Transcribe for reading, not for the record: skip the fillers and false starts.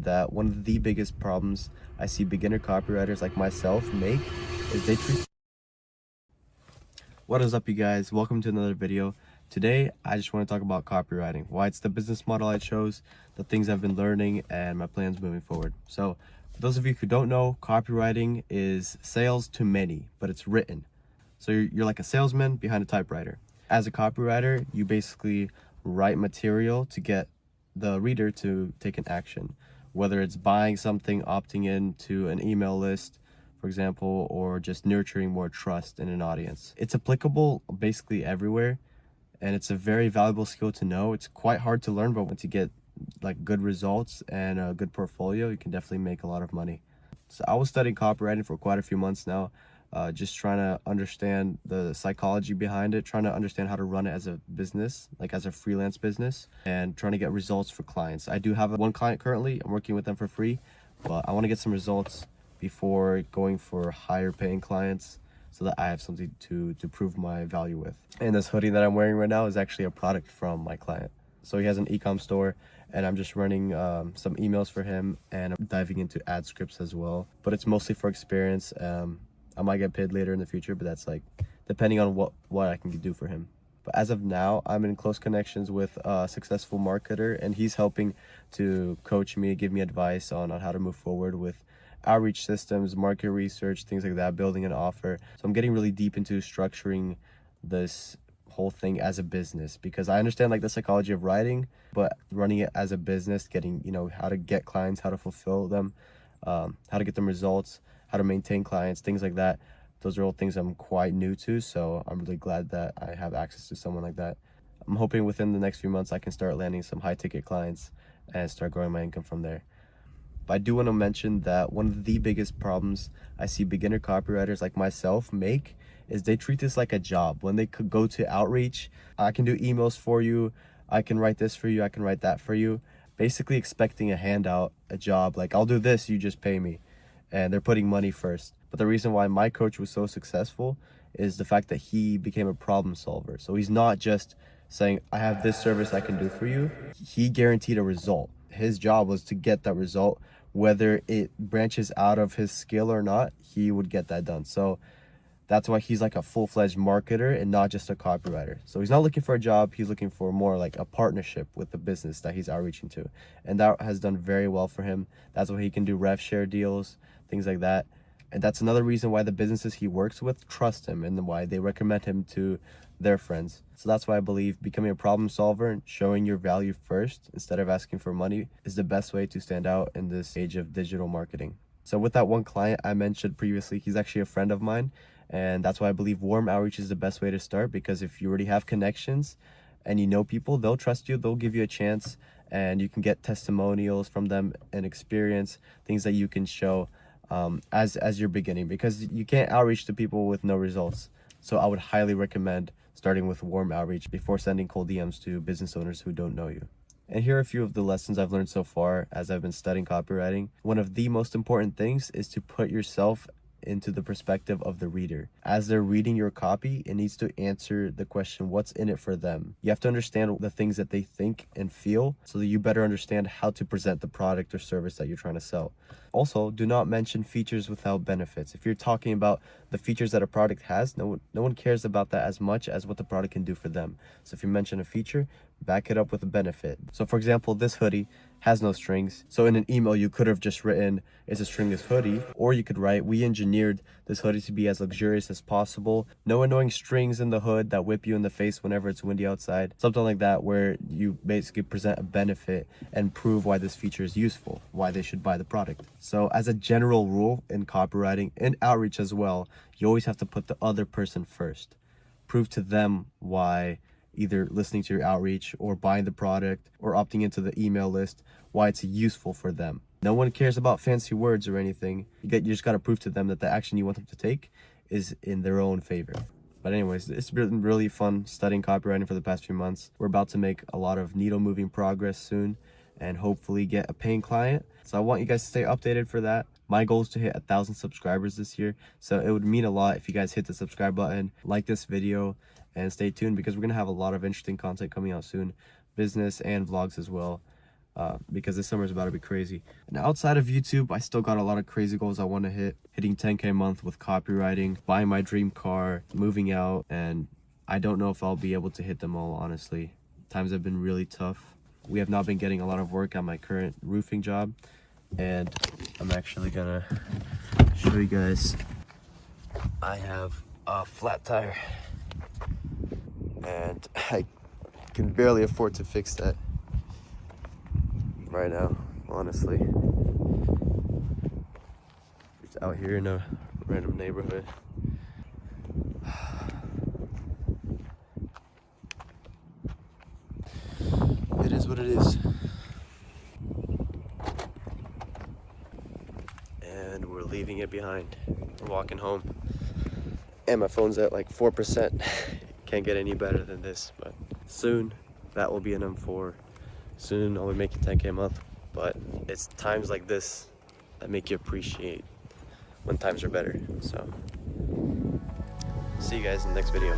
That one of the biggest problems I see beginner copywriters like myself make is they treat. What is up, you guys? Welcome to another video. Today I just want to talk about copywriting, why it's the business model I chose, the things I've been learning, and my plans moving forward. So for those of you who don't know, copywriting is sales to many, but it's written. So you're like a salesman behind a typewriter. As a copywriter, you basically write material to get the reader to take an action, whether it's buying something, opting in to an email list, for example, or just nurturing more trust in an audience. It's applicable basically everywhere, and it's a very valuable skill to know. It's quite hard to learn, but once you get like good results and a good portfolio, you can definitely make a lot of money. So I was studying copywriting for quite a few months now, just trying to understand the psychology behind it, trying to understand how to run it as a business, like as a freelance business, and trying to get results for clients. I do have one client currently. I'm working with them for free, but I want to get some results before going for higher paying clients so that I have something to prove my value with. And this hoodie that I'm wearing right now is actually a product from my client. So he has an e-com store, and I'm just running some emails for him, and I'm diving into ad scripts as well. But it's mostly for experience. I might get paid later in the future, but that's like depending on what I can do for him. But as of now, I'm in close connections with a successful marketer, and he's helping to coach me, give me advice on how to move forward with outreach systems, market research, things like that, building an offer. So I'm getting really deep into structuring this whole thing as a business, because I understand like the psychology of writing, but running it as a business, getting, how to get clients, how to fulfill them, how to get them results, how to maintain clients, things like that. Those are all things I'm quite new to, so I'm really glad that I have access to someone like that. I'm hoping within the next few months I can start landing some high ticket clients and start growing my income from there. But I do want to mention that one of the biggest problems I see beginner copywriters like myself make is they treat this like a job. When they could go to outreach, I can do emails for you, I can write this for you, I can write that for you, basically expecting a handout, a job, like I'll do this, you just pay me. And they're putting money first. But the reason why my coach was so successful is the fact that he became a problem solver. So he's not just saying, I have this service I can do for you. He guaranteed a result. His job was to get that result, whether it branches out of his skill or not, he would get that done. So that's why he's like a full-fledged marketer and not just a copywriter. So he's not looking for a job, he's looking for more like a partnership with the business that he's outreaching to. And that has done very well for him. That's why he can do rev share deals, things like that. And that's another reason why the businesses he works with trust him and why they recommend him to their friends. So that's why I believe becoming a problem solver and showing your value first instead of asking for money is the best way to stand out in this age of digital marketing. So with that one client I mentioned previously, he's actually a friend of mine. And that's why I believe warm outreach is the best way to start, because if you already have connections and you know people, they'll trust you, they'll give you a chance, and you can get testimonials from them and experience, things that you can show as you're beginning, because you can't outreach to people with no results. So I would highly recommend starting with warm outreach before sending cold DMs to business owners who don't know you. And here are a few of the lessons I've learned so far as I've been studying copywriting. One of the most important things is to put yourself into the perspective of the reader. As they're reading your copy, it needs to answer the question, what's in it for them? You have to understand the things that they think and feel so that you better understand how to present the product or service that you're trying to sell. Also, do not mention features without benefits. If you're talking about the features that a product has, no one cares about that as much as what the product can do for them. So if you mention a feature, back it up with a benefit. So for example, this hoodie has no strings. So in an email, you could have just written, it's a stringless hoodie, or you could write, we engineered this hoodie to be as luxurious as possible. No annoying strings in the hood that whip you in the face whenever it's windy outside. Something like that, where you basically present a benefit and prove why this feature is useful, why they should buy the product. So as a general rule in copywriting and outreach as well, you always have to put the other person first. Prove to them why either listening to your outreach or buying the product or opting into the email list, why it's useful for them. No one cares about fancy words or anything. You just got to prove to them that the action you want them to take is in their own favor. But anyways, it's been really fun studying copywriting for the past few months. We're about to make a lot of needle moving progress soon and hopefully get a paying client. So I want you guys to stay updated for that. My goal is to hit 1,000 subscribers this year. So it would mean a lot if you guys hit the subscribe button, like this video, and stay tuned because we're going to have a lot of interesting content coming out soon, business and vlogs as well. because this summer is about to be crazy. And outside of YouTube, I still got a lot of crazy goals I want to hit. Hitting 10K a month with copywriting, buying my dream car, moving out, and I don't know if I'll be able to hit them all, honestly. Times have been really tough. We have not been getting a lot of work on my current roofing job, and I'm actually gonna show you guys. I have a flat tire and I can barely afford to fix that right now, honestly. Just out here in a random neighborhood. It is what it is. And we're leaving it behind. We're walking home. And my phone's at like 4%. Can't get any better than this, but soon that will be an M4. Soon I'll be making 10K a month, but it's times like this that make you appreciate when times are better. So see you guys in the next video.